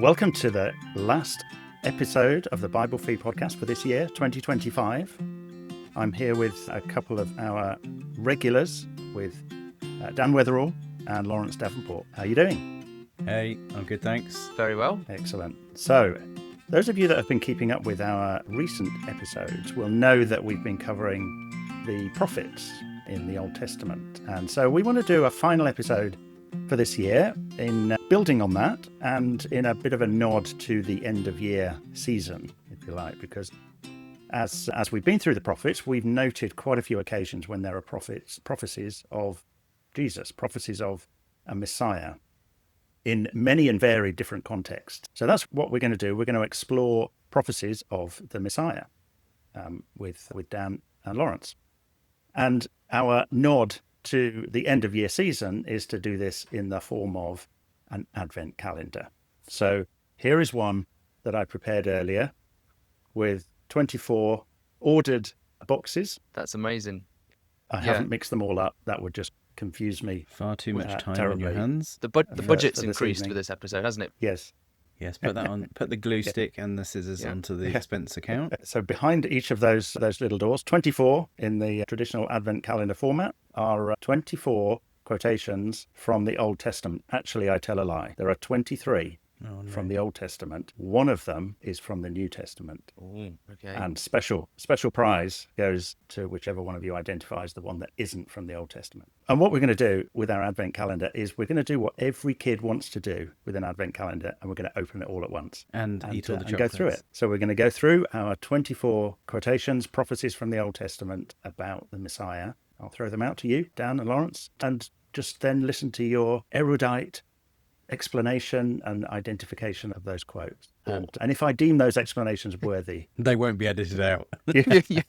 welcome to the last episode of the Bible Feed podcast for this year, 2025. I'm here with a couple of our regulars, with Dan Weatherall and Lawrence Davenport. How are you doing? Hey, I'm good, thanks. Very well. Excellent. So, those of you that have been keeping up with our recent episodes will know that we've been covering the prophets in the Old Testament. And so we want to do a final episode for this year in building on that and in a bit of a nod to the end of year season, if you like, because as we've been through the prophets, we've noted quite a few occasions when there are prophecies of Jesus, prophecies of a Messiah in many and varied different contexts. So that's what we're going to do. We're going to explore prophecies of the Messiah with Dan and Lawrence. And our nod to the end of year season is to do this in the form of an Advent calendar. So here is one that I prepared earlier with 24 ordered boxes. That's amazing. I haven't mixed them all up. That would just confuse me. Far too much time terribly. on your hands. The budget's for this increased evening. for this episode, hasn't it? Yes. Yes, put that on. Put the glue stick and the scissors onto the expense account. So behind each of those little doors, 24 in the traditional Advent calendar format, are 24 quotations from the Old Testament. Actually, I tell a lie. There are 23 from the Old Testament. One of them is from the New Testament. Ooh, okay. And special prize goes to whichever one of you identifies the one that isn't from the Old Testament. And what we're going to do with our Advent calendar is we're going to do what every kid wants to do with an Advent calendar, and we're going to open it all at once. And eat all the and go through it. So we're going to go through our 24 quotations, prophecies from the Old Testament about the Messiah. I'll throw them out to you, Dan and Lawrence, and just then listen to your erudite explanation and identification of those quotes. And if I deem those explanations worthy, They won't be edited out.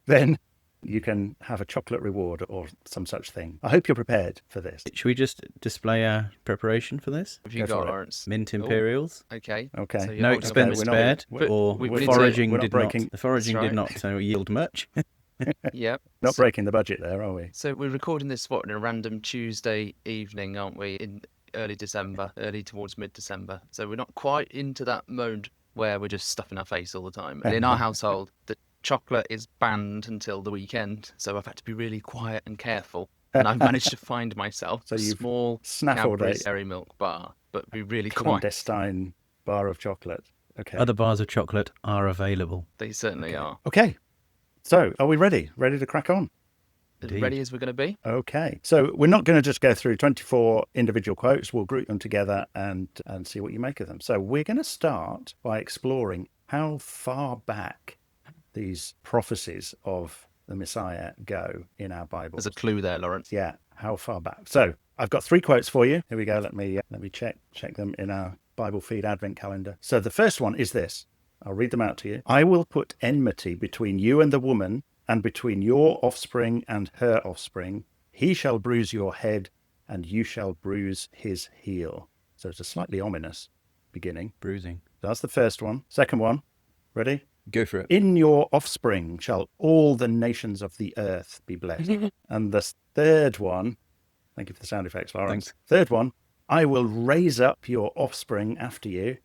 then you can have a chocolate reward or some such thing. I hope you're prepared for this. Should we just display our preparation for this? Have you Go got for it. Lawrence? Mint Imperials. Okay. Okay. So you're No holding up expense we're not- spared, we're- or we the need to- foraging we're not did breaking- not. The foraging That's did right. not yield much. Yep. Not breaking the budget there, are we? So we're recording this on a random Tuesday evening, aren't we? In early December, early towards mid-December. So we're not quite into that mode where we're just stuffing our face all the time. And in our household, the chocolate is banned until the weekend. So I've had to be really quiet and careful. And I've managed to find myself So a you've small snaffled Cadbury a Dairy Milk bar, but be really quiet. clandestine bar of chocolate. Okay. Other bars of chocolate are available. They certainly are. Okay. So are we ready? Ready to crack on? As Indeed. ready as we're going to be. Okay. So we're not going to just go through 24 individual quotes. We'll group them together and see what you make of them. So we're going to start by exploring how far back these prophecies of the Messiah go in our Bibles. There's a clue there, Lawrence. Yeah, how far back? So I've got 3 quotes for you. Here we go. Let me check them in our Bible Feed Advent calendar. So the first one is this. I'll read them out to you. I will put enmity between you and the woman, and between your offspring and her offspring. He shall bruise your head, and you shall bruise his heel. So it's a slightly ominous beginning. Bruising. That's the first one. Second one. Ready? Go for it. In your offspring shall all the nations of the earth be blessed. And the third one, thank you for the sound effects, Lawrence. Thanks. Third one, I will raise up your offspring after you,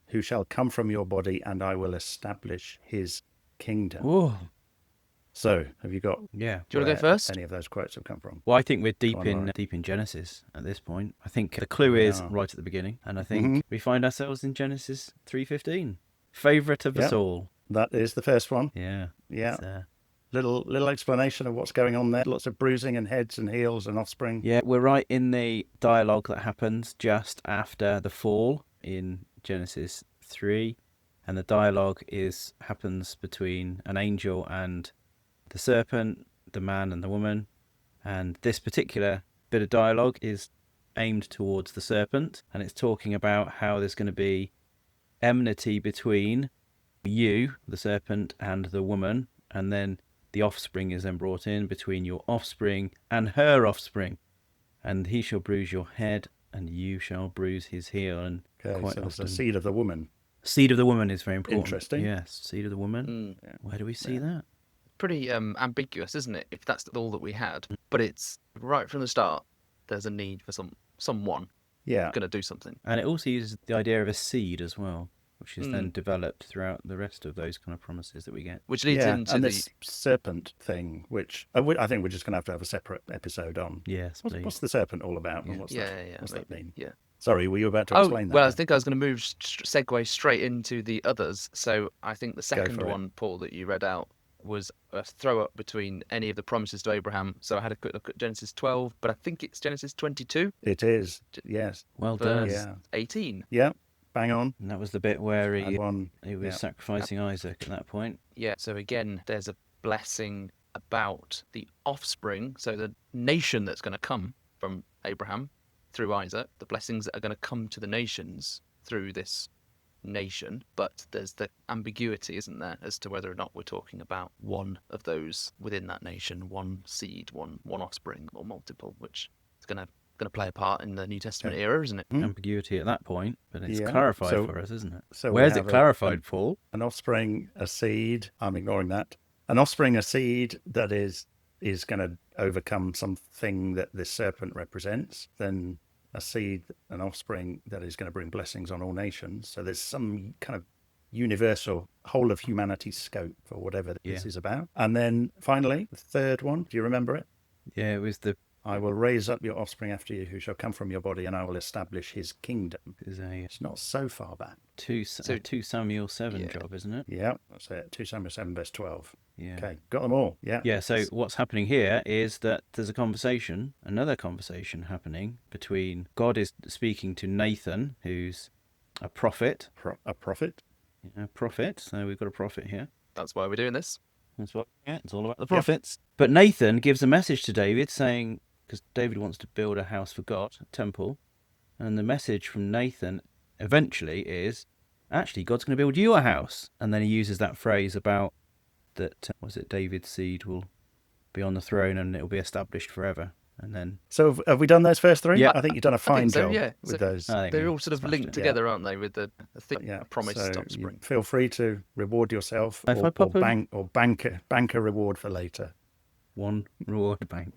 who shall come from your body, and I will establish his kingdom. Oh, So, have you got yeah. Do you want to where go first? any of those quotes have come from? Well, I think we're deep Go on, in Lauren. deep in Genesis at this point. I think the clue is are. right at the beginning, and I think we find ourselves in Genesis 3:15. Favorite of us Yep. all. That is the first one. Yeah. Yeah. It's, Little explanation of what's going on there. Lots of bruising and heads and heels and offspring. Yeah, we're right in the dialogue that happens just after the fall in Genesis 3, and the dialogue happens between an angel and the serpent, the man and the woman, and this particular bit of dialogue is aimed towards the serpent, and it's talking about how there's going to be enmity between you, the serpent, and the woman, and then the offspring is then brought in between your offspring and her offspring, and he shall bruise your head, and you shall bruise his heel. And Okay, quite so it's the often, seed of the woman. seed of the woman is very important. Interesting. Yes, seed of the woman. Where do we see that? Pretty ambiguous, isn't it? If that's all that we had. But it's right from the start, there's a need for someone Yeah. going to do something. And it also uses the idea of a seed as well. which is then developed throughout the rest of those kind of promises that we get. Which leads into and the this serpent thing, which I think we're just going to have a separate episode on. Yes, please. What's the serpent all about, and yeah, what's that maybe, mean? yeah. Sorry, were you about to Oh, explain that? well, I think I was going to segue straight into the others. So I think the second for it. one, Paul, that you read out was a throw up between any of the promises to Abraham. So I had a quick look at Genesis 12, but I think it's Genesis 22, It is, yes. Well done. verse Yeah. 18. Yeah, bang on. And that was the bit where he was Yeah. sacrificing Isaac at that point. Yeah, so again, there's a blessing about the offspring, so the nation that's going to come from Abraham through Isaac, the blessings that are going to come to the nations through this nation. But there's the ambiguity, isn't there, as to whether or not we're talking about one of those within that nation, one seed, one offspring, or multiple, which is going to play a part in the New Testament era, isn't it? Ambiguity at that point, but it's Yeah. clarified So- for us, isn't it? So we Where's it have clarified, Paul? An offspring, a seed. I'm ignoring that. An offspring, a seed that is going to overcome something that this serpent represents. Then a seed, an offspring that is going to bring blessings on all nations. So there's some kind of universal whole of humanity scope for whatever this is about. And then finally, the third one. Do you remember it? Yeah, it was the I will raise up your offspring after you, who shall come from your body, and I will establish his kingdom. It's not so far back. 2 Samuel 7 job, isn't it? Yeah, that's it. 2 Samuel 7, verse 12. Yeah. Okay, got them all. Yeah. Yeah, so what's happening here is that there's another conversation happening between God is speaking to Nathan, who's a prophet. A prophet? A prophet. So we've got a prophet here. That's why we're doing this. That's what. Yeah, it's all about the prophets. But Nathan gives a message to David saying, because David wants to build a house for God, a temple, and the message from Nathan eventually is, actually, God's going to build you a house. And then he uses that phrase about that, David's seed will be on the throne and it will be established forever. And then, so have we done those first three? Yeah. I think you've done a fine job yeah. with So those. they're all sort of linked together, aren't they, with the promised so offspring? you feel free to reward yourself If I pop bank a reward for later. one reward bank.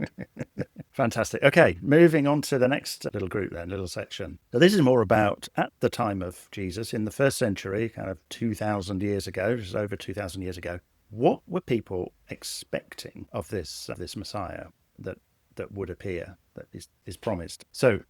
Fantastic. Okay, moving on to the next little section. So this is more about at the time of Jesus in the first century, kind of 2,000 years ago, just over 2,000 years ago. What were people expecting of this Messiah that would appear, that is promised? So,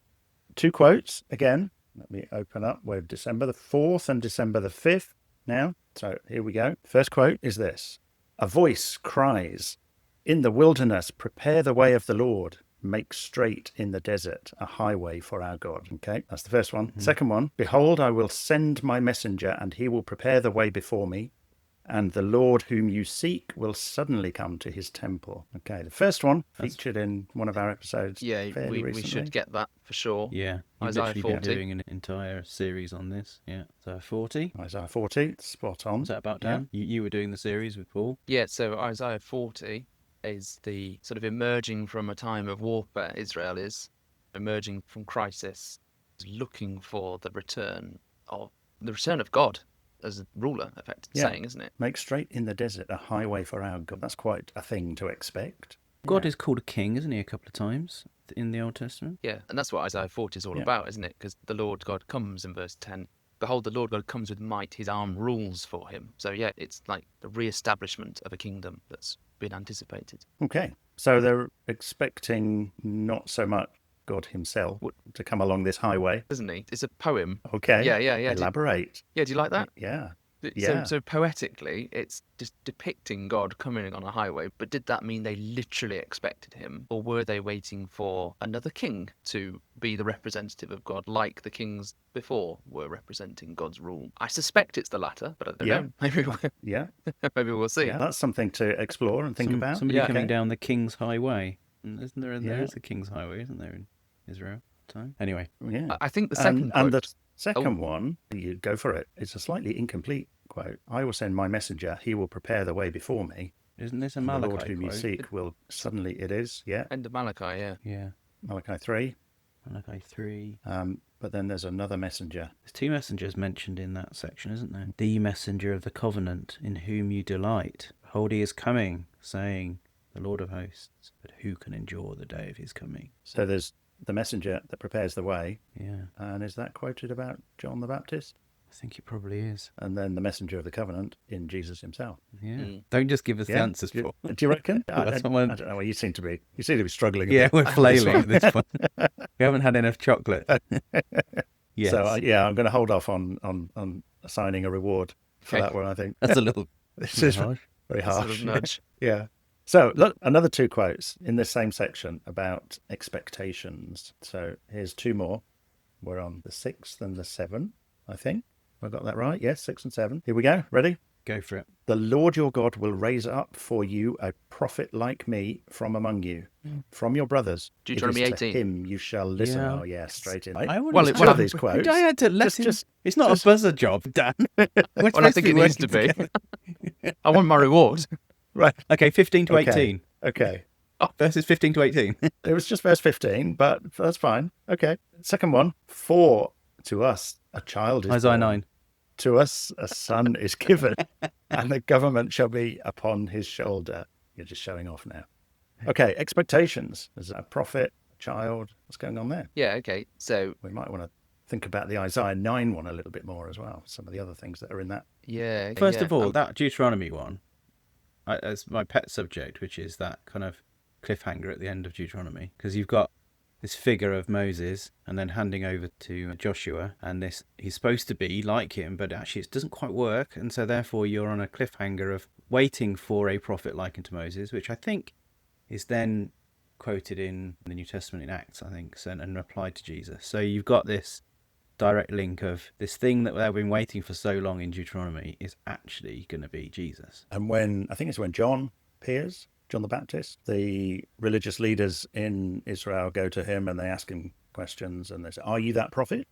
two quotes again. Let me open up. We're December the 4th and December the 5th now. So here we go. First quote is this: "A voice cries, 'In the wilderness, prepare the way of the Lord. Make straight in the desert a highway for our God.'" Okay, that's the first one. Second one: "Behold, I will send my messenger, and he will prepare the way before me. And the Lord whom you seek will suddenly come to his temple." Okay, the first one featured in one of our episodes. Yeah, we should get that for sure. Yeah, you've Isaiah literally 40. been doing an entire series on this. Yeah, so 40. Isaiah 40, spot on. Was that about Dan? You were doing the series with Paul. Yeah, so Isaiah 40 is the sort of emerging from a time of warfare. Israel is emerging from crisis, looking for the return of God as a ruler, effectively saying, isn't it? Make straight in the desert a highway for our God. That's quite a thing to expect. God is called a king, isn't he, a couple of times in the Old Testament? Yeah, and that's what Isaiah 40 is all about, isn't it? Because the Lord God comes in verse 10. Behold, the Lord God comes with might, his arm rules for him. So yeah, it's like the re-establishment of a kingdom that's been anticipated. Okay, so they're expecting not so much God himself to come along this highway. Isn't he? It's a poem. Okay. Yeah. Elaborate. Do you like that? Yeah. So poetically, it's just depicting God coming on a highway. But did that mean they literally expected him? Or were they waiting for another king to be the representative of God, like the kings before were representing God's rule? I suspect it's the latter, but I don't know. Maybe we'll see. Yeah, that's something to explore and think about. Somebody coming down the King's Highway. Isn't there? There is a King's Highway, isn't there, in Israel at the time? Anyway. Yeah. I think the second and the second one, you go for it. It's a slightly incomplete quote. "I will send my messenger. He will prepare the way before me. Isn't this a The Malachi Lord whom you quote? seek will suddenly..." It is, yeah. End of Malachi, yeah. Yeah. Malachi 3. Malachi 3. But then there's another messenger. There's two messengers mentioned in that section, isn't there? "The messenger of the covenant, in whom you delight. Behold, he is coming, saying, the Lord of hosts, but who can endure the day of his coming?" So there's the messenger that prepares the way. Yeah. And is that quoted about John the Baptist? I think it probably is. And then the messenger of the covenant in Jesus himself. Yeah. Don't just give us the Yeah? answers, Do Paul. you reckon? That's I what don't know. Well, you seem to be struggling. Yeah, a bit. we're flailing at this point. We haven't had enough chocolate. Yes. So I'm going to hold off on assigning a reward for that one. I think That's a little this is harsh. very Sort harsh. of nudge. Yeah. So look, another 2 quotes in this same section about expectations. So here's 2 more. We're on the 6th and the 7th, I think. I got that right? Yes, 6 and 7. Here we go. Ready? Go for it. The Lord your God will raise up for you a prophet like me from among you, from your brothers. Deuteronomy It is 18. to him you shall listen. Yeah. Oh, yeah, straight in. I Well, Well, of these But quotes. I had to let him. just- It's not a buzzer job, Dan. We're Well, I supposed think it needs to working be. together. I want my reward. Right. Okay, 15 to Okay. 18 Okay. versus 15 to 18. It was just verse 15, but that's fine. Okay. Second one. For to us a child is Isaiah born. 9. To us a son is given, and the government shall be upon his shoulder. You're just showing off now. Okay, expectations. There's a prophet, a child. What's going on there? Yeah, okay. So, We might want to think about the Isaiah 9 one a little bit more as well. Some of the other things that are in that. yeah. First yeah. of all, that Deuteronomy one, as my pet subject, which is that kind of cliffhanger at the end of Deuteronomy, because you've got this figure of Moses and then handing over to Joshua, and he's supposed to be like him, but actually it doesn't quite work, and so therefore you're on a cliffhanger of waiting for a prophet like unto Moses, which I think is then quoted in the New Testament in Acts, I think, and applied to Jesus. So you've got this direct link of this thing that they've been waiting for so long in Deuteronomy is actually going to be Jesus. And I think it's when John appears, John the Baptist, the religious leaders in Israel go to him and they ask him questions and they say, are you that prophet?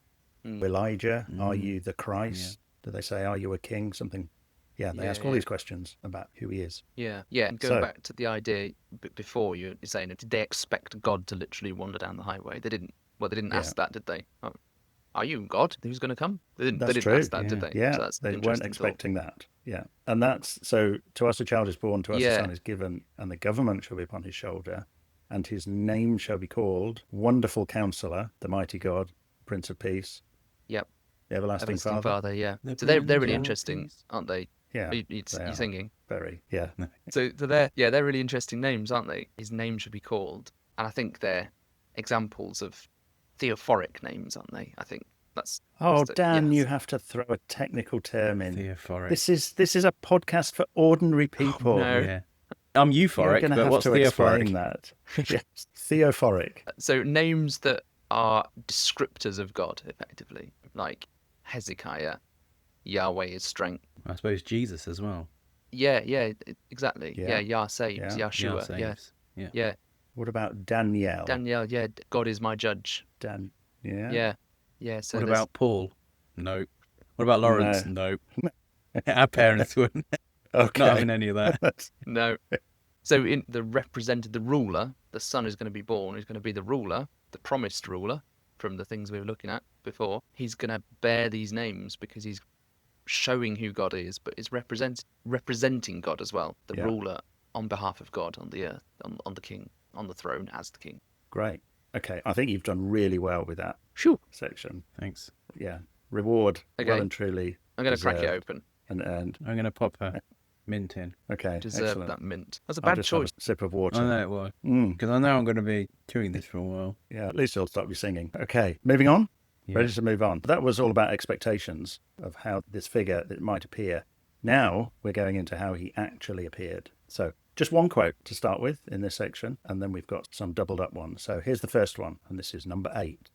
Elijah? Are you the Christ? Do they say, are you a king? Something. Yeah, they ask all these questions about who he is. Yeah, yeah. And going back to the idea before, you're saying, did they expect God to literally wander down the highway? They didn't. Well, they didn't ask that, did they? Oh, are you God? Who's going to come? They didn't. That's They didn't true. ask that, did they? Yeah, So that's they an weren't interesting expecting that. Yeah, and that's so. To us a child is born, to us a son is given, and the government shall be upon his shoulder, and his name shall be called Wonderful Counselor, the Mighty God, Prince of Peace. Yep. The Everlasting Father. Yeah. The So they're Prince really of interesting, Peace. aren't they? Yeah, You're are. singing. Very. Yeah. So they're really interesting names, aren't they? His name should be called, and I think they're examples of theophoric names, aren't they? I think that's. Oh, Dan, yes. you have to throw a technical term in. Theophoric. This is a podcast for ordinary people. no. Yeah. I'm You're euphoric, going to but have what's to theophoric? explain that. Yes, theophoric. So names that are descriptors of God, effectively, like Hezekiah, Yahweh is strength. I suppose Jesus as well. Yeah, exactly. Yeah. Yah saves, Yeah. Yahshua. Yah Yeah, saves. Yeah. yeah. What about Danielle? Danielle, yeah, God is my judge. Yeah. Yeah. So What there's- about Paul? No. What about Lawrence? No. Our parents wouldn't. Okay. Not having any of that. No. So in the ruler, the son is going to be born, he's going to be the ruler, the promised ruler from the things we were looking at before. He's going to bear these names because he's showing who God is, but is representing God as well, the ruler on behalf of God on the earth, on the king, on the throne as the king. Great. Okay. I think you've done really well with that Shoo. section. Thanks. Yeah. Reward. Okay. Well and truly. I'm going to crack it deserved open. And earned. I'm going to pop a mint in. Okay. Deserve excellent. that mint. That's a I'll bad just have choice. a sip of water. I know it was. Mm. Because I know I'm going to be doing this for a while. Yeah. At least it'll stop you singing. Okay. Moving on. Yeah. Ready to move on. That was all about expectations of how this figure that might appear. Now we're going into how he actually appeared. So just one quote to start with in this section, and then we've got some doubled up ones. So here's the first one, and this is number 8.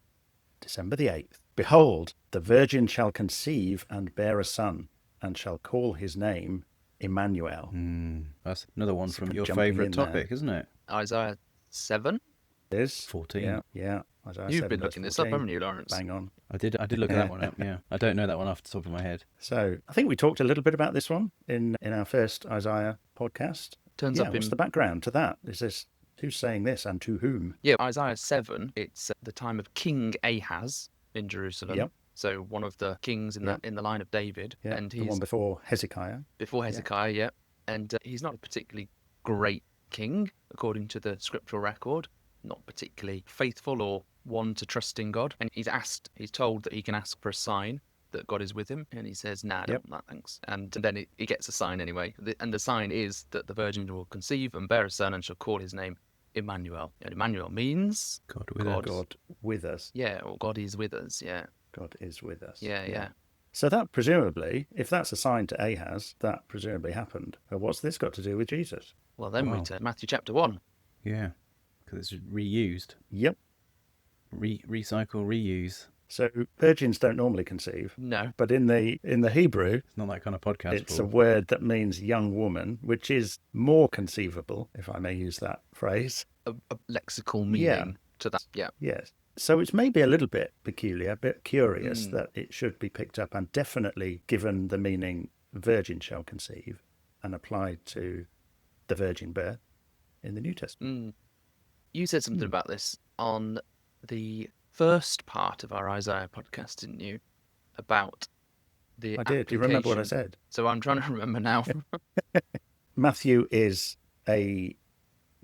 December the 8th. Behold, the virgin shall conceive and bear a son, and shall call his name Emmanuel. That's another one So from your jumping in favourite there. topic, isn't it? Isaiah 7. It is 14. Yeah. Isaiah You've 7, been verse looking this up, 14. haven't you, Lawrence? Bang on. I did look at that one up, yeah. I don't know that one off the top of my head. So I think we talked a little bit about this one in our first Isaiah podcast. Turns up What's in the background to that? Is this who's saying this and to whom? Yeah, Isaiah 7, it's the time of King Ahaz in Jerusalem. Yep. So one of the kings in the line of David. Yeah, and the he's one before Hezekiah. before Hezekiah, yeah. And he's not a particularly great king, according to the scriptural record. Not particularly faithful or one to trust in God. And he's told that he can ask for a sign. that God is with him, and he says, "Nah, I don't Yep. want that, thanks." And then he gets a sign anyway, and the sign is that the virgin will conceive and bear a son, and shall call his name Emmanuel. And Emmanuel means God with God. us. God with us. Yeah, or God is with us. Yeah, God is with us. yeah. So that presumably, if that's a sign to Ahaz, that presumably happened. But what's this got to do with Jesus? Well, then we Wow. turn to Matthew chapter 1. Yeah, because it's reused. Yep. Recycle, reuse. So virgins don't normally conceive, No. but in the Hebrew, It's not that kind of podcast. it's a Paul. word that means young woman, which is more conceivable, if I may use that phrase. A lexical meaning to that. Yeah. Yes. So it's maybe a little bit peculiar, a bit curious Mm. that it should be picked up and definitely given the meaning virgin shall conceive and applied to the virgin birth in the New Testament. You said something about this on the first part of our Isaiah podcast, didn't you? About the I did. Do you remember what I application. said? So I'm trying to remember now. Matthew is a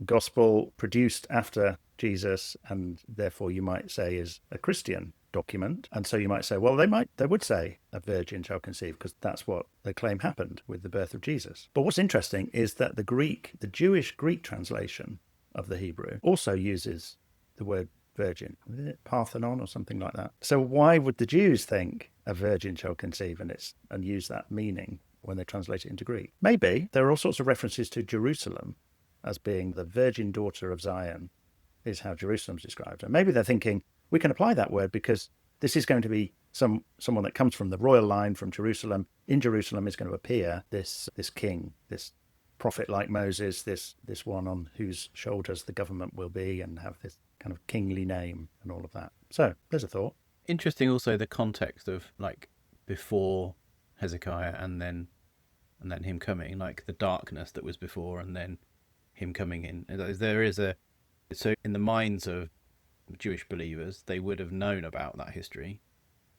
gospel produced after Jesus, and therefore you might say is a Christian document. And so you might say, well, they would say a virgin shall conceive because that's what they claim happened with the birth of Jesus. But what's interesting is that the Jewish Greek translation of the Hebrew also uses the word virgin, is it Parthenon or something like that? So why would the Jews think a virgin shall conceive and use that meaning when they translate it into Greek? Maybe there are all sorts of references to Jerusalem as being the virgin daughter of Zion, is how Jerusalem's described. And maybe they're thinking, we can apply that word because this is going to be someone that comes from the royal line from Jerusalem. In Jerusalem is going to appear this king, this prophet like Moses, this one on whose shoulders the government will be and have this kind of kingly name and all of that. So there's a thought. Interesting also the context of like before Hezekiah and then him coming, like the darkness that was before and then him coming in. So in the minds of Jewish believers, they would have known about that history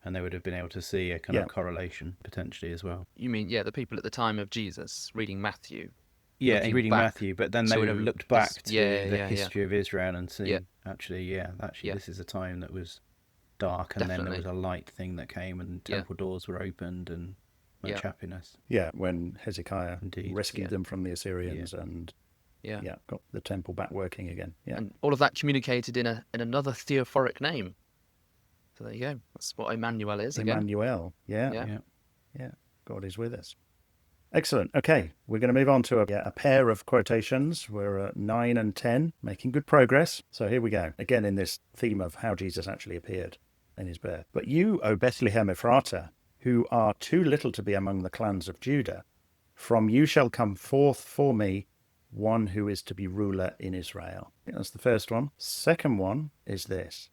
and they would have been able to see a kind of correlation potentially as well. You mean, the people at the time of Jesus reading Matthew. Yeah, Looking reading back Matthew, but then they would have to looked back this- to yeah, the yeah, history of Israel and seen, Yeah. actually, this is a time that was dark, and then Definitely. there was a light thing that came, and temple doors were opened, and much happiness. Yeah, when Hezekiah Indeed. rescued them from the Assyrians and got the temple back working again. Yeah. And all of that communicated in another theophoric name. So there you go. That's what Emmanuel is again. Emmanuel. Yeah. Yeah. God is with us. Excellent. Okay, we're going to move on to a pair of quotations. We're at 9 and 10, making good progress. So here we go. Again, in this theme of how Jesus actually appeared in his birth. But you, O Bethlehem Ephratah, who are too little to be among the clans of Judah, from you shall come forth for me one who is to be ruler in Israel. That's the first one. Second one is this.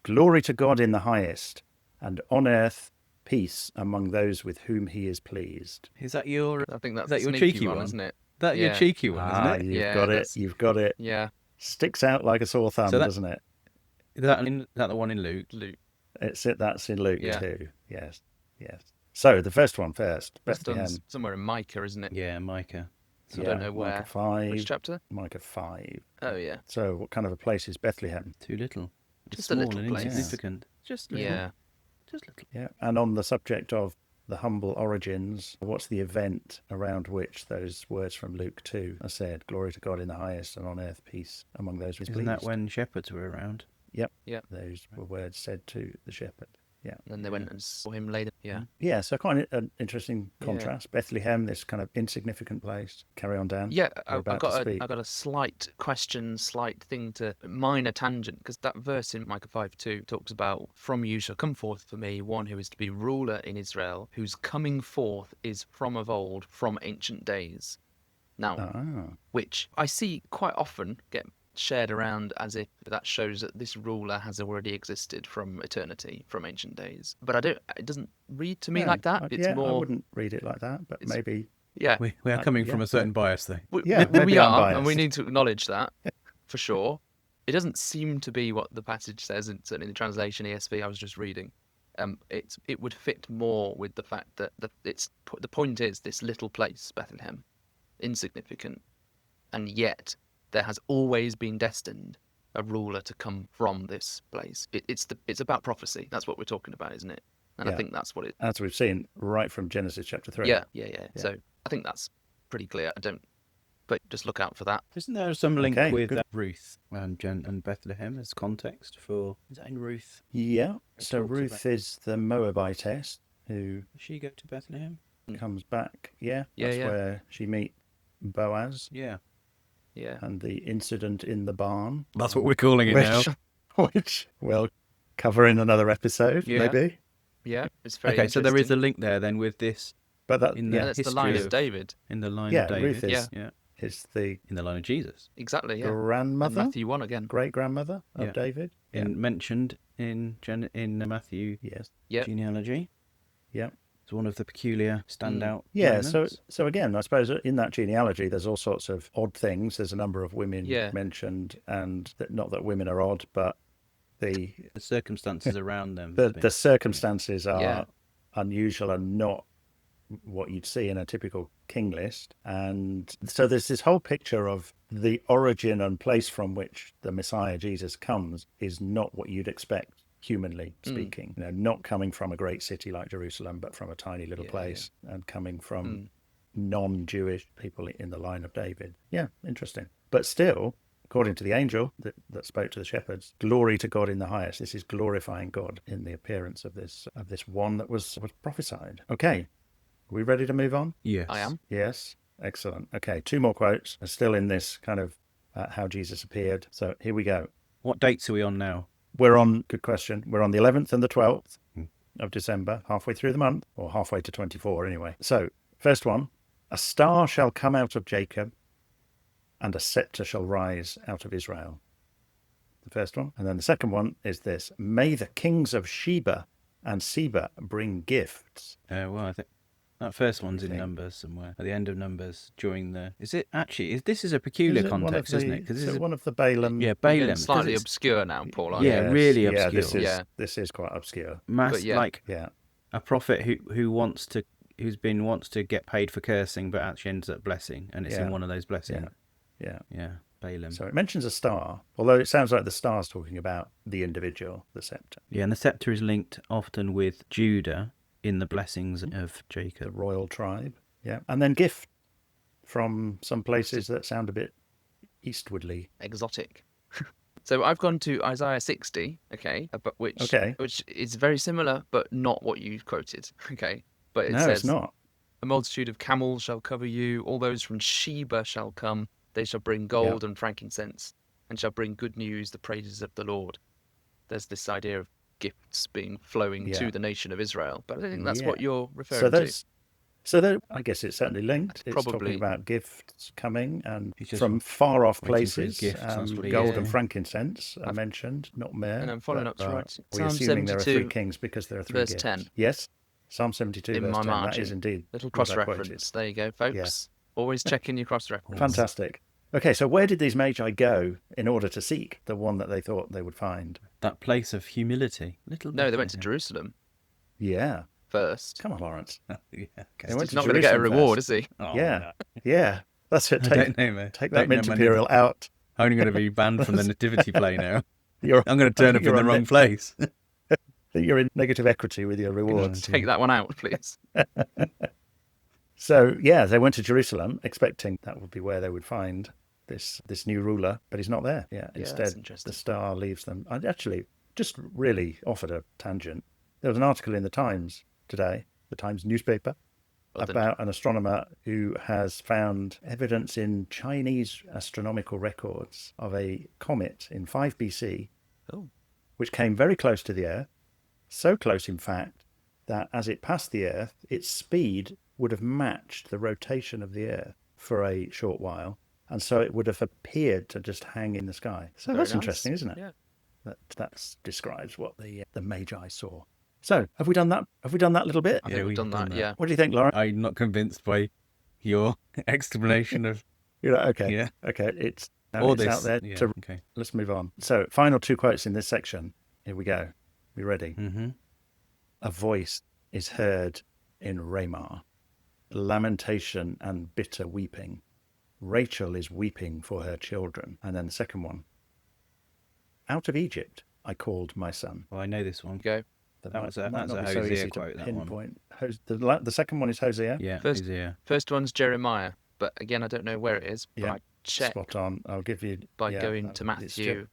Glory to God in the highest, and on earth peace among those with whom he is pleased. Is that your? I think that's Is that your sneaky cheeky one, isn't it? That your cheeky one, isn't it? You've Yeah, got it. that's- You've got it. Yeah. Sticks out like a sore thumb, So that- doesn't it? Is that the one in Luke? Luke. That's in Luke Yeah. too. Yes. So the first one first. That's Bethlehem. done somewhere in Micah, isn't it? Yeah, Micah. I don't know where. Micah 5. Which chapter? Micah 5. Oh, yeah. So what kind of a place is Bethlehem? Too little. Just Small a little and place. insignificant. Just little. Yeah. Just little. Yeah. And on the subject of the humble origins, what's the event around which those words from Luke 2 are said? Glory to God in the highest, and on earth peace among those with Isn't that when shepherds were around? Yep. Yeah. Those were words said to the shepherd. Yeah. And then they went and saw him later. Yeah. Yeah, so quite an interesting contrast. Bethlehem, this kind of insignificant place. Carry on, Dan. Yeah, You're about to speak. I've got a slight question, slight thing minor tangent, because that verse in Micah 5:2 talks about, from you shall come forth for me one who is to be ruler in Israel, whose coming forth is from of old, from ancient days. Now, which I see quite often get shared around as if that shows that this ruler has already existed from eternity, from ancient days. But it doesn't read to me like that. It's more. I wouldn't read it like that, but maybe. Yeah. We are coming from a certain bias, though. We maybe I'm are, and biased. we need to acknowledge that for sure. It doesn't seem to be what the passage says, and certainly in the translation ESV I was just reading. It would fit more with the fact that the point is this little place, Bethlehem, insignificant, and yet there has always been destined a ruler to come from this place. It's about prophecy. That's what we're talking about, isn't it? And I think that's what it. As we've seen right from Genesis chapter 3. Yeah. So I think that's pretty clear. But just look out for that. Isn't there some link Okay, with good. Ruth and Bethlehem as context for? Is that in Ruth? Yeah. So talks Ruth about- is the Moabitess who Does she go to Bethlehem? comes back. Yeah. Yeah, That's yeah. where she meets Boaz Yeah. Yeah. and the incident in the barn. That's what we're calling it now. Which we'll cover in another episode, Yeah. maybe. Yeah. It's very Okay, so there is a interesting. link there then with this But that, in the And it's the history line of of David. in the line Yeah, of David. Ruth is- yeah. is the In the line of Jesus. Exactly. Yeah. And grandmother, Matthew 1 again. great grandmother of Yeah. David. Mentioned in the Matthew Yes. Yeah. genealogy. Yeah. It's one of the peculiar standout. Yeah, moments. so again, I suppose in that genealogy, there's all sorts of odd things. There's a number of women Yeah. mentioned, and not that women are odd, but the circumstances around them. the circumstances are Yeah. unusual and not what you'd see in a typical king list. And so there's this whole picture of the origin and place from which the Messiah Jesus comes is not what you'd expect, humanly speaking. Not coming from a great city like Jerusalem, but from a tiny little place, and coming from non-Jewish people in the line of David. Yeah, interesting. But still, according to the angel that spoke to the shepherds, glory to God in the highest. This is glorifying God in the appearance of this one that was prophesied. Okay, are we ready to move on? Yes. I am. Yes, excellent. Okay, 2 more quotes. Are still in this kind of how Jesus appeared. So here we go. What dates are we on now? Good question. We're on the 11th and the 12th of December, halfway through the month, or halfway to 24 anyway. So, first one, a star shall come out of Jacob, and a scepter shall rise out of Israel. The first one. And then the second one is this, may the kings of Sheba and Seba bring gifts. Well, I think that first one's in think? Numbers somewhere. At the end of Numbers, during the... Is it actually... This is a peculiar context, isn't it? Is it one of the Balaam? Yeah, We're Balaam. getting 'cause slightly it's obscure now, Paul. aren't Yeah, we? really Yeah, obscure. this is quite obscure. But yeah. Like Yeah. a prophet who wants to get paid for cursing, but actually ends up blessing, and it's Yeah. in one of those blessings. Yeah. Yeah, Balaam. So it mentions a star, although it sounds like the star's talking about the individual, the scepter, Yeah, and the scepter is linked often with Judah in the blessings of the Jacob. royal tribe. Yeah. And then gift from some places that sound a bit eastwardly. Exotic. So I've gone to Isaiah 60, okay, which is very similar, but not what you quoted, okay. But it No, says, it's not. a multitude of camels shall cover you, all those from Sheba shall come, they shall bring gold and frankincense, and shall bring good news, the praises of the Lord. There's this idea of gifts being flowing to the nation of Israel, but I think that's what you're referring to. I guess it's certainly linked. It's Probably. talking about gifts coming and He's just from far off waiting for his places. gifts, that's what he Gold is. and frankincense are mentioned, not myrrh. And I'm following but, up to right. We're Psalm assuming there are 72, 3 kings because there are 3 verse gifts. 10. Yes, Psalm 72, In verse my 10. margin. That is indeed Little what I quoted. cross-reference. There you go, folks. Always checking your cross-reference. Fantastic. Okay, so where did these magi go in order to seek the one that they thought they would find? That place of humility. No, they went to Jerusalem Yeah. first. Come on, Lawrence. Yeah, okay. They went He's to not going to get a Jerusalem reward, first. is he? Oh, Yeah. no. Yeah. That's it. I don't know, mate. Take Don't that know mint my imperial out. I'm only going to be banned from the nativity play now. You're, I'm going to turn up in the wrong place. You're in negative equity with your rewards. Take that one out, please. So, yeah, they went to Jerusalem expecting that would be where they would find this new ruler, but he's not there. Yeah, that's instead, interesting. the star leaves them. I actually just really offered a tangent. There was an article in the Times today, the Times newspaper, about an astronomer who has found evidence in Chinese astronomical records of a comet in 5 BC, which came very close to the Earth, so close, in fact, that as it passed the Earth, its speed would have matched the rotation of the Earth for a short while, and so it would have appeared to just hang in the sky. So Very that's nice. interesting, isn't it? Yeah. That describes what the Magi saw. So have we done that? Have we done that little bit? I think we've done that, yeah. What do you think, Lauren? I'm not convinced by your explanation of... You're like, okay, Yeah. okay, it's All out there. Yeah, To, okay. Let's move on. So final 2 quotes in this section. Here we go. You ready? Mm-hmm. A voice is heard in Ramah, lamentation and bitter weeping. Rachel is weeping for her children. And then the second one. Out of Egypt I called my son. Well, I know this one. Go. That That's might a not be so Hosea easy quote, to that one. pinpoint. The second one is Hosea. Yeah, First- Hosea. First one's Jeremiah, but again, I don't know where it is. But Yeah, I checked spot on. I'll give you by yeah, going to it's Matthew,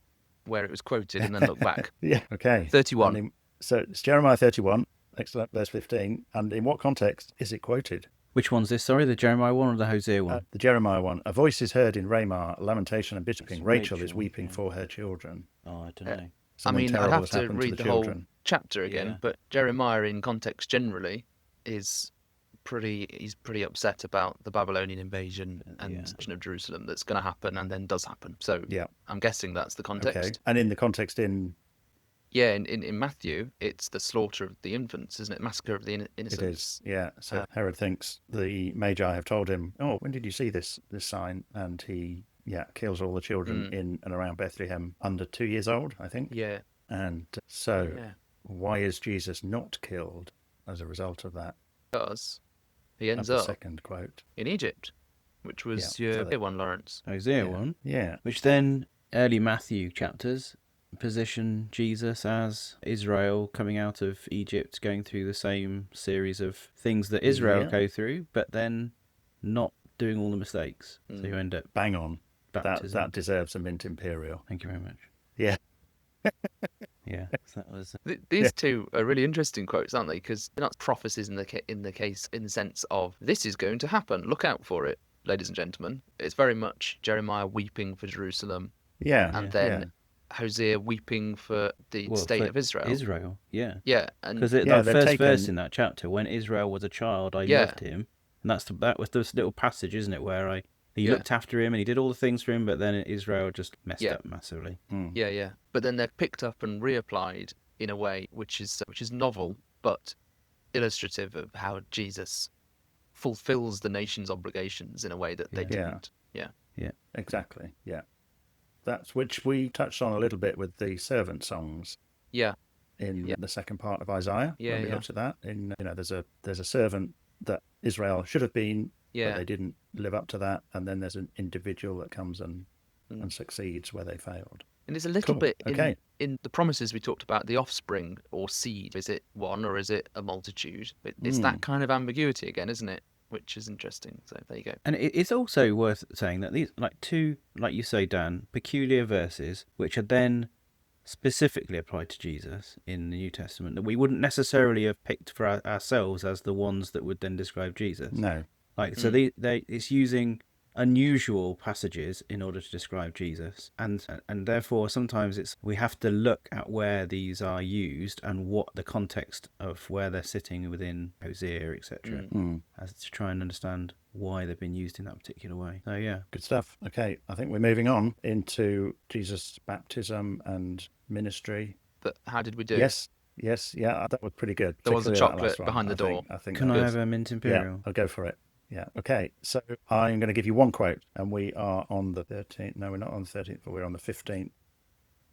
where it was quoted, and then look back. Yeah. Okay. 31. So it's Jeremiah 31, excellent, verse 15. And in what context is it quoted? Which one's this? Sorry, the Jeremiah one or the Hosea one? The Jeremiah one. A voice is heard in Ramah, lamentation and bitter It's weeping. Rachel is Rachel, weeping yeah. for her children. Oh, I don't know. I Something mean, I'd terrible have has to happened to read the the whole children. chapter again, Yeah. but Jeremiah, in context generally, is he's pretty upset about the Babylonian invasion and destruction of Jerusalem that's going to happen and then does happen. So Yeah. I'm guessing that's the context. Okay. And in the context in Yeah, in Matthew, it's the slaughter of the infants, isn't it? Massacre of the innocents. it is, yeah. So Herod thinks the Magi have told him, "Oh, when did you see this sign?" And he, kills all the children in and around Bethlehem under 2 years old, I think. Yeah. And so, why is Jesus not killed as a result of that? Because he ends The up second quote. in Egypt, which was Yeah, your so one, Lawrence. Hosea one. Yeah. Which then early Matthew chapters position Jesus as Israel coming out of Egypt, going through the same series of things that Israel go through, but then not doing all the mistakes. So you end up Bang on. baptism. That deserves a mint imperial. Thank you very much. Yeah. Yeah, so that was. These two are really interesting quotes, aren't they? Because they're not prophecies in the sense of this is going to happen. Look out for it, ladies and gentlemen. It's very much Jeremiah weeping for Jerusalem, Yeah. and then Hosea weeping for the state of Israel. Israel, yeah. Yeah, and Because the first verse in that chapter, when Israel was a child, I loved him, and that was this little passage, isn't it, where he looked after him and he did all the things for him, but then Israel just messed up massively. Yeah. But then they're picked up and reapplied in a way which is novel, but illustrative of how Jesus fulfills the nation's obligations in a way that they didn't. Yeah. Exactly. Yeah. That's which we touched on a little bit with the servant songs. Yeah. In the second part of Isaiah. Yeah. When we looked at that. There's a servant that Israel should have been, but they didn't live up to that, and then there's an individual that comes and succeeds where they failed. And it's a little bit Okay. in the promises we talked about, the offspring or seed. Is it one or is it a multitude? It's that kind of ambiguity again, isn't it? Which is interesting. So there you go. And it's also worth saying that these, two, like you say, Dan, peculiar verses, which are then specifically applied to Jesus in the New Testament, that we wouldn't necessarily have picked for ourselves as the ones that would then describe Jesus. No. So it's using unusual passages in order to describe Jesus, and therefore sometimes we have to look at where these are used and what the context of where they're sitting within Hosea, etc., as to try and understand why they've been used in that particular way. So yeah, good stuff. Okay, I think we're moving on into Jesus' baptism and ministry. But how did we do? Yes, that was pretty good. There was a Particularly that chocolate last one, behind the door. I think can that I was- have a mint imperial? Yeah, I'll go for it. Yeah. Okay. So I'm going to give you one quote, and we are on the 13th. No, we're not on the 13th, but we're on the 15th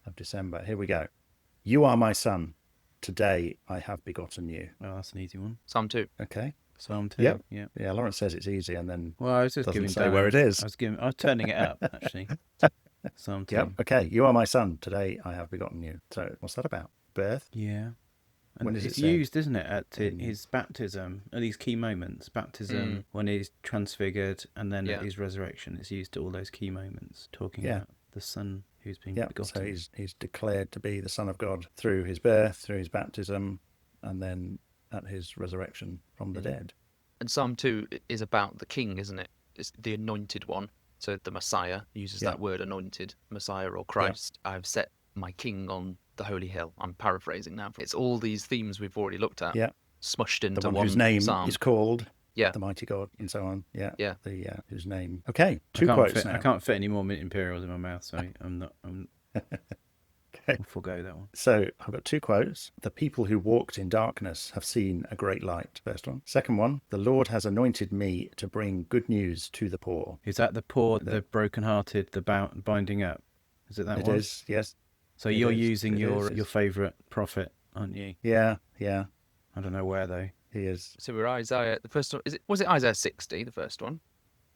of December. Here we go. You are my son. Today I have begotten you. Oh, that's an easy one. Psalm 2. Okay. Psalm 2. Yep. Yeah. Lawrence says it's easy, and then Well, I was just doesn't giving say Dan, where it is. I was turning it up actually. Psalm 2. Yep. Okay. You are my son. Today I have begotten you. So what's that about? Birth. Yeah. And When is it's it said? used, isn't it, at his baptism, at these key moments. Baptism, when he's transfigured, and then at his resurrection. It's used at all those key moments, talking about the son who's been begotten. So he's declared to be the Son of God through his birth, through his baptism, and then at his resurrection from the dead. And Psalm 2 is about the king, isn't it? It's the anointed one. So the Messiah uses that word, anointed, Messiah or Christ. I've set my king on the holy hill. I'm paraphrasing now. It's all these themes we've already looked at, smushed into The one one whose name psalm. is called Yeah. the mighty God, and so on. Yeah. Yeah. Whose name. Okay. Two quotes now. I can't fit any more mint imperials in my mouth, so I'm Okay. I'll forgo that one. So I've got two quotes. The people who walked in darkness have seen a great light. First one. Second one. The Lord has anointed me to bring good news to the poor. Is that the poor, the brokenhearted, the binding up? Is it that one? It is, yes. So It you're is. using It your is. favourite prophet, aren't you? Yeah. I don't know where though. He is. So we're Isaiah. The first one was it Isaiah 60, the first one,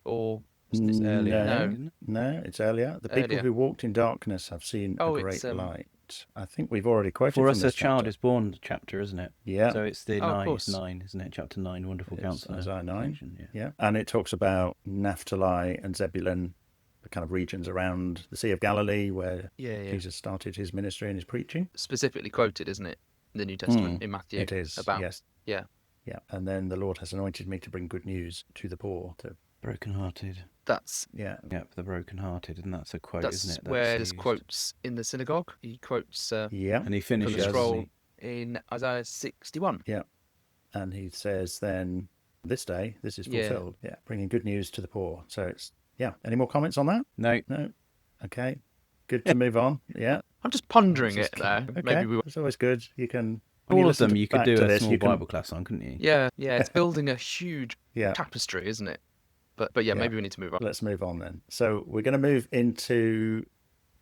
or It's earlier, No. isn't it? No, it's earlier. The people Earlier. who walked in darkness have seen a great it's light. I think we've already quoted For from us this a child chapter. is born chapter, isn't it? Yeah. So it's the Oh, of 9, course. 9, isn't it? Chapter 9, Wonderful It's Counselor. Isaiah 9. section, Yeah. And it talks about Naphtali and Zebulun, the kind of regions around the Sea of Galilee where Yeah. Jesus started his ministry and his preaching. Specifically quoted, isn't it, in the New Testament in Matthew? It is, about yes. Yeah. Yeah. And then the Lord has anointed me to bring good news to the poor. Brokenhearted. That's Yeah. Yeah, for the brokenhearted, and that's a quote, that's isn't it? where That's there's used. quotes in the synagogue. He quotes Yeah. And he from finishes, the does. scroll in Isaiah 61. Yeah. And he says then, this day, this is Yeah. fulfilled. Yeah. Bringing good news to the poor. So it's, yeah. Any more comments on that? No. No. Okay. Good to move on. Yeah. I'm just pondering This it is there. okay. Maybe we. It's always good. You can. when All of listen them you could back do to a this, small you can- Bible class on, couldn't you? Yeah. It's building a huge Yeah. tapestry, isn't it? But yeah, maybe we need to move on. Let's move on then. So we're going to move into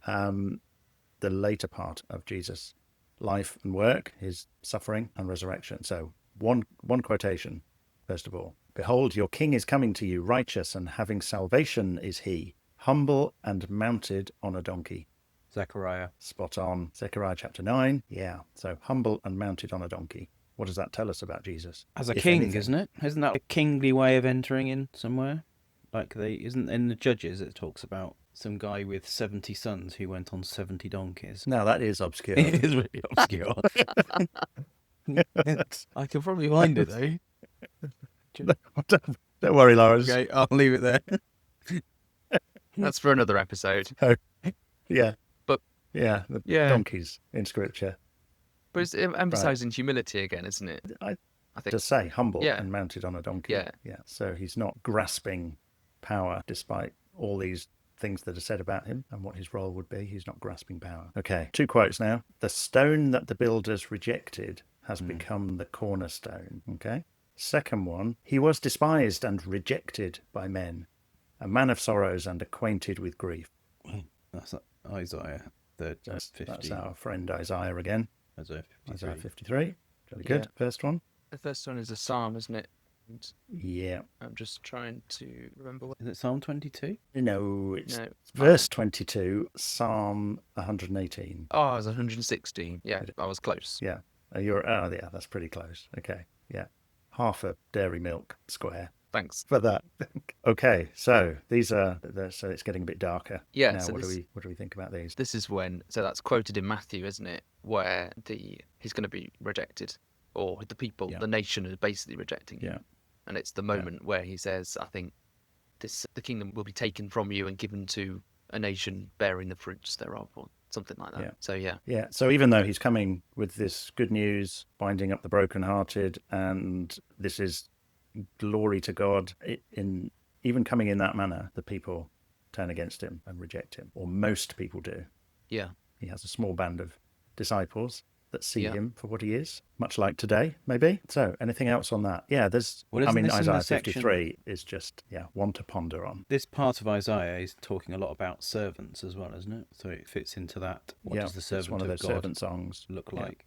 the later part of Jesus' life and work, his suffering and resurrection. So one quotation, first of all. Behold, your king is coming to you, righteous and having salvation is he, humble and mounted on a donkey. Zechariah. Spot on. Zechariah chapter 9. Yeah. So humble and mounted on a donkey. What does that tell us about Jesus? As a if king, anything? isn't it? Isn't that a kingly way of entering in somewhere? Like isn't in the Judges it talks about some guy with 70 sons who went on 70 donkeys. No, that is obscure. It is really obscure. I can probably find it though. Don't worry, Lawrence. Okay, I'll leave it there. That's for another episode. Yeah. But yeah, the yeah. donkeys in scripture. But it's emphasising humility again, isn't it? I think. just say humble Yeah. and mounted on a donkey. Yeah. Yeah. So he's not grasping power despite all these things that are said about him and what his role would be. He's not grasping power. Okay, 2 quotes now. The stone that the builders rejected has become the cornerstone. Okay. Second one, he was despised and rejected by men, a man of sorrows and acquainted with grief. That's Isaiah 50. That's our friend Isaiah again. Isaiah 53. Isaiah 53. Really good. Yeah. First one. The first one is a psalm, isn't it? And Yeah. I'm just trying to remember what. Is it Psalm 22? No, it's No. verse 22, Psalm 118. Oh, it was 116. Yeah, I was close. Yeah. Yeah, that's pretty close. Okay. Yeah. Half a dairy milk square Thanks. for that. Okay. So these are, so it's getting a bit darker. Yeah, Now, so what this- do we think about these? This is when, so that's quoted in Matthew, isn't it? Where he's going to be rejected, or the people, Yeah. the nation is basically rejecting him. Yeah. And it's the moment where he says, I think the kingdom will be taken from you and given to a nation bearing the fruits thereof, or something like that. Yeah. So yeah. Yeah. So even though he's coming with this good news, binding up the brokenhearted, and this is glory to God, even coming in that manner, the people turn against him and reject him, or most people do. Yeah. He has a small band of disciples that see Yeah. him for what he is, much like today, maybe. So anything else on that? Yeah, there's, Well, I isn't mean, this in the Isaiah section- 53 is just, one to ponder on. This part of Isaiah is talking a lot about servants as well, isn't it? So it fits into that. What does the it's servant one of of those God servant songs. look Yeah. like?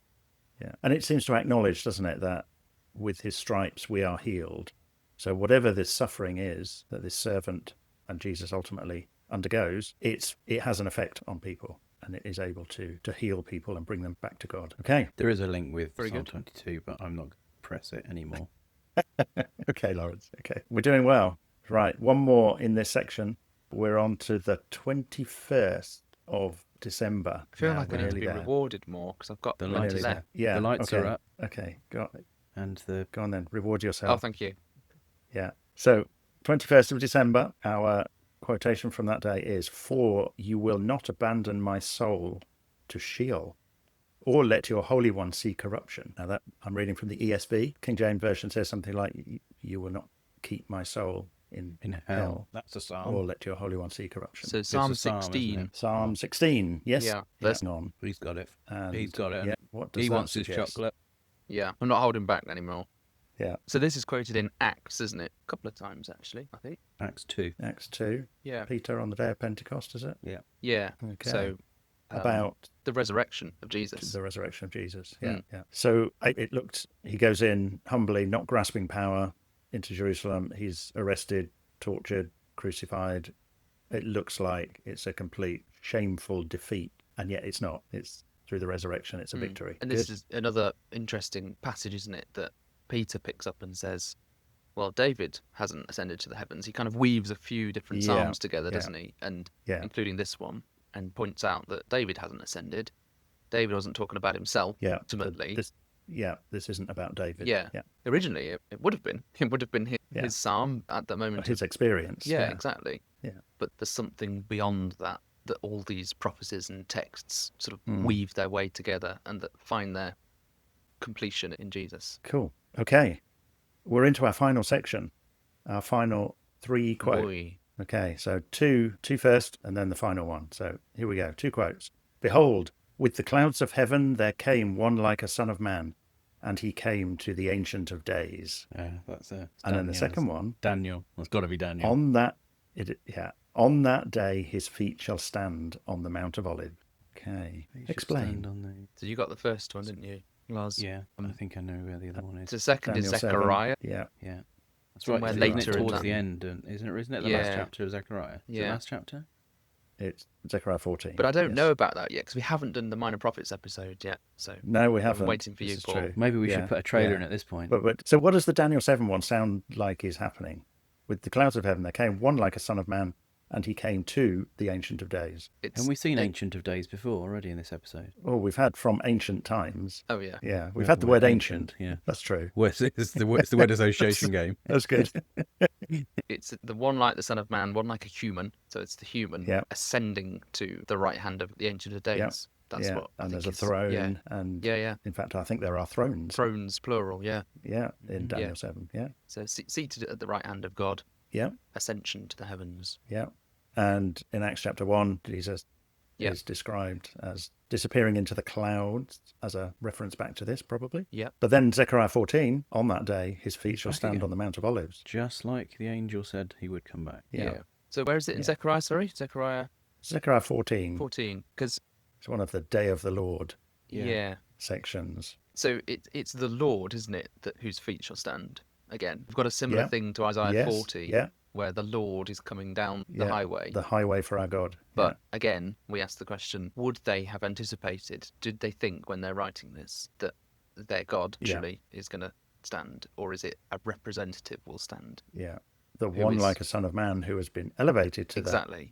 Yeah. And it seems to acknowledge, doesn't it, that with his stripes we are healed. So whatever this suffering is that this servant and Jesus ultimately undergoes, it has an effect on people, and it is able to heal people and bring them back to God. Okay. There is a link with Very Psalm good. 22, but I'm not going to press it anymore. Okay, Lawrence. Okay. We're doing well. Right. One more in this section. We're on to the 21st of December. I feel now. like We're I need to nearly be there. rewarded more because I've got The We're plenty nearly left. there. Yeah. The lights okay. are up. Okay. Go And the on then. Reward Oh, yourself. thank you. Yeah. So, 21st of December, our quotation from that day is, "For you will not abandon my soul to Sheol, or let your Holy One see corruption." Now, that I'm reading from the ESV. King James Version says something like, "You will not keep my soul in in hell. hell, That's a psalm. or let your Holy One see corruption." So a Psalm psalm, isn't 16. it? Psalm 16. Yes. Yeah. That's on. He's got it. And, He's got it. Yeah. What does He that wants his suggest? chocolate. Yeah. I'm not holding back anymore. Yeah. So this is quoted in Acts, isn't it? A couple of times, actually, I think. Acts 2. Acts 2. Yeah. Peter on the day of Pentecost, is it? Yeah. Okay. So About the resurrection of Jesus. the resurrection of Jesus. Yeah, Mm. yeah. So he goes in humbly, not grasping power, into Jerusalem. He's arrested, tortured, crucified. It looks like it's a complete shameful defeat, and yet it's not. It's through the resurrection, it's a victory. And Good. this is another interesting passage, isn't it? That Peter picks up and says, well, David hasn't ascended to the heavens. He kind of weaves a few different psalms together, doesn't he? And including this one, and points out that David hasn't ascended. David wasn't talking about himself, ultimately. This isn't about David. Yeah. Originally, it would have been. It would have been his psalm at that moment. His experience. Yeah, exactly. Yeah. But there's something beyond that all these prophecies and texts sort of weave their way together and that find their completion in Jesus. Cool. Okay. We're into our final section, our final 3 quotes. Boy. Okay, so two first and then the final one. So here we go, 2 quotes. Behold, with the clouds of heaven there came one like a son of man, and he came to the Ancient of Days. That's and then the second one. Daniel. It's got to be Daniel. On that day his feet shall stand on the Mount of Olives. Okay, explain. So you got the first one, didn't you, Lars? Yeah, I think I know where the other one is. The second Daniel is Zechariah. 7. Yeah. That's right. Somewhere Isn't later it in towards that. the end, isn't it the last chapter of Zechariah? Is it the last chapter? It's Zechariah 14. But I don't know about that yet because we haven't done the Minor Prophets episode yet. So no, we haven't. I'm waiting for you, Paul. True. Maybe we should put a trailer in at this point. But so what does the Daniel 7 one sound like is happening? With the clouds of heaven there came one like a son of man, and he came to the Ancient of Days. Haven't we seen Ancient of Days before already in this episode? Oh, we've had from ancient times. Oh, yeah. Yeah, we've had the word ancient. Yeah. That's true. It's the word association game. That's good. It's the one like the Son of Man, one like a human. So it's the human ascending to the right hand of the Ancient of Days. Yep. That's what I and think there's a throne. Yeah. And yeah. In fact, I think there are thrones. Thrones, plural, yeah. Yeah, in Daniel 7. Yeah. So seated at the right hand of God. Yeah. Ascension to the heavens. Yeah. And in Acts chapter 1, Jesus is described as disappearing into the clouds, as a reference back to this, probably. Yeah. But then Zechariah 14, on that day, his feet shall stand on the Mount of Olives. Just like the angel said he would come back. Yeah. So where is it in Zechariah, sorry? Zechariah 14. 14, because It's one of the Day of the Lord yeah. sections. So it's the Lord, isn't it, that whose feet shall stand? Again, we've got a similar thing to Isaiah 40, where the Lord is coming down the highway. The highway for our God. But again, we ask the question, would they have anticipated, did they think when they're writing this, that their God actually is going to stand, or is it a representative will stand? Yeah. The one like a son of man who has been elevated to the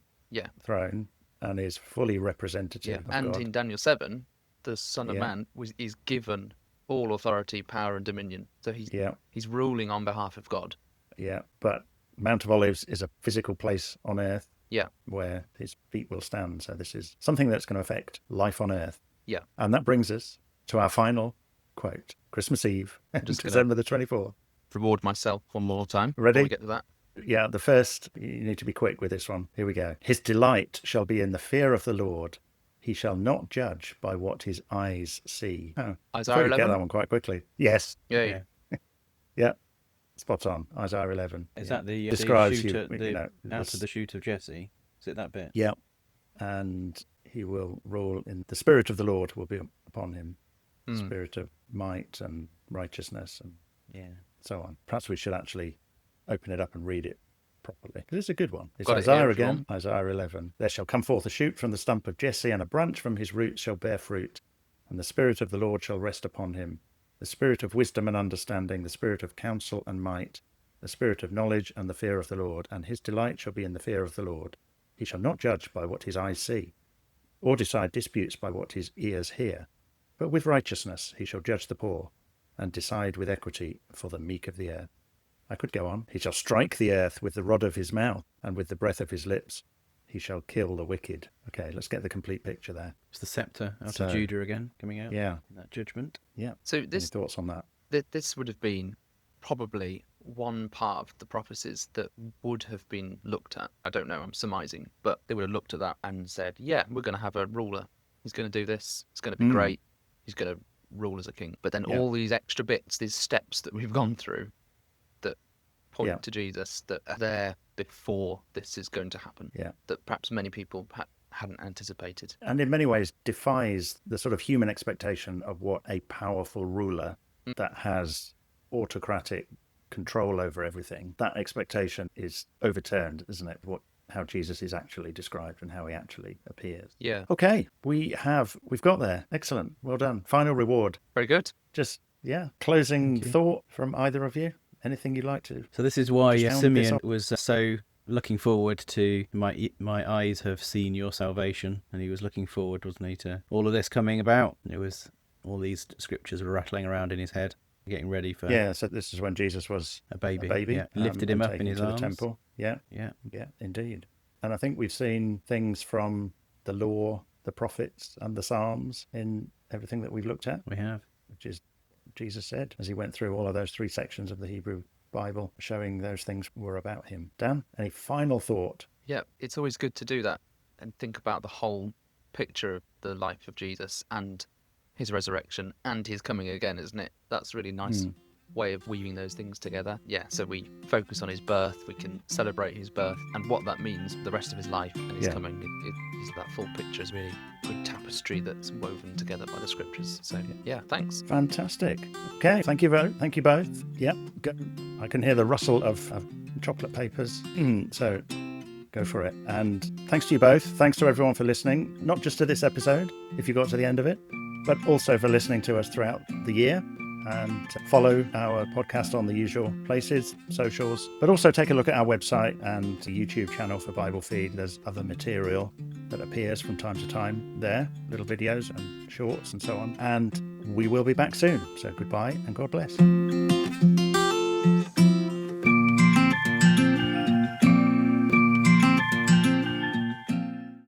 throne and is fully representative of and God. in Daniel 7, the Son of Man is given all authority, power, and dominion. So he's ruling on behalf of God. Yeah, but Mount of Olives is a physical place on earth Yeah. where his feet will stand. So this is something that's going to affect life on earth. Yeah. And that brings us to our final quote, Christmas Eve, December the 24th. Reward myself one more time. Ready? Before we get to that. Yeah, the first, you need to be quick with this one. Here we go. His delight shall be in the fear of the Lord. He shall not judge by what his eyes see. Oh, Isaiah 11? Get that one quite quickly. Yes. Yeah. Yeah. Spot on. Isaiah 11. Is that the describes shoot you, at out of the shoot of Jesse? Is it that bit? Yeah. And he will rule in the spirit of the Lord will be upon him. Spirit of might and righteousness and so on. Perhaps we should actually open it up and read it properly, because it's a good one. It's Isaiah again, Isaiah 11. There shall come forth a shoot from the stump of Jesse, and a branch from his roots shall bear fruit, and the spirit of the Lord shall rest upon him, the spirit of wisdom and understanding, the spirit of counsel and might, the spirit of knowledge and the fear of the Lord, and his delight shall be in the fear of the Lord. He shall not judge by what his eyes see, or decide disputes by what his ears hear, but with righteousness he shall judge the poor, and decide with equity for the meek of the earth. I could go on. He shall strike the earth with the rod of his mouth, and with the breath of his lips he shall kill the wicked. Okay, let's get the complete picture there. It's the scepter out of Judah again coming out. Yeah. In that judgment. Yeah. So Any thoughts on that? This would have been probably one part of the prophecies that would have been looked at. I don't know, I'm surmising, but they would have looked at that and said, yeah, we're going to have a ruler. He's going to do this. It's going to be great. He's going to rule as a king. But then all these extra bits, these steps that we've gone through that point to Jesus, that are there before this is going to happen, that perhaps many people hadn't anticipated. And in many ways defies the sort of human expectation of what a powerful ruler that has autocratic control over everything, that expectation is overturned, isn't it? how Jesus is actually described and how he actually appears. Yeah. Okay, we've got there. Excellent. Well done. Final reward. Very good. Just, closing Thank you. thought from either of you? Anything you'd like to? So this is why Just round this Simeon off. was so looking forward to my eyes have seen your salvation, and he was looking forward, wasn't he, to all of this coming about. It was all these scriptures were rattling around in his head, getting ready for So this is when Jesus was a baby. Yeah, Lifted him and up in taken his to arms. the temple. Yeah, indeed. And I think we've seen things from the law, the prophets, and the Psalms in everything that we've looked at, We have. which is Jesus said as he went through all of those 3 sections of the Hebrew Bible, showing those things were about him. Dan, any final thought? Yeah, it's always good to do that and think about the whole picture of the life of Jesus and his resurrection and his coming again, isn't it? That's a really nice way of weaving those things together. Yeah, so we focus on his birth, we can celebrate his birth and what that means for the rest of his life and his coming. That full picture is really a good tapestry that's woven together by the scriptures. So yeah, thanks. Fantastic. Okay, thank you both. Yep, I can hear the rustle of chocolate papers. So go for it. And thanks to you both. Thanks to everyone for listening, not just to this episode, if you got to the end of it, but also for listening to us throughout the year. And follow our podcast on the usual places, socials, but also take a look at our website and the YouTube channel for Bible Feed. There's other material that appears from time to time there, little videos and shorts and so on. And we will be back soon. So goodbye and God bless.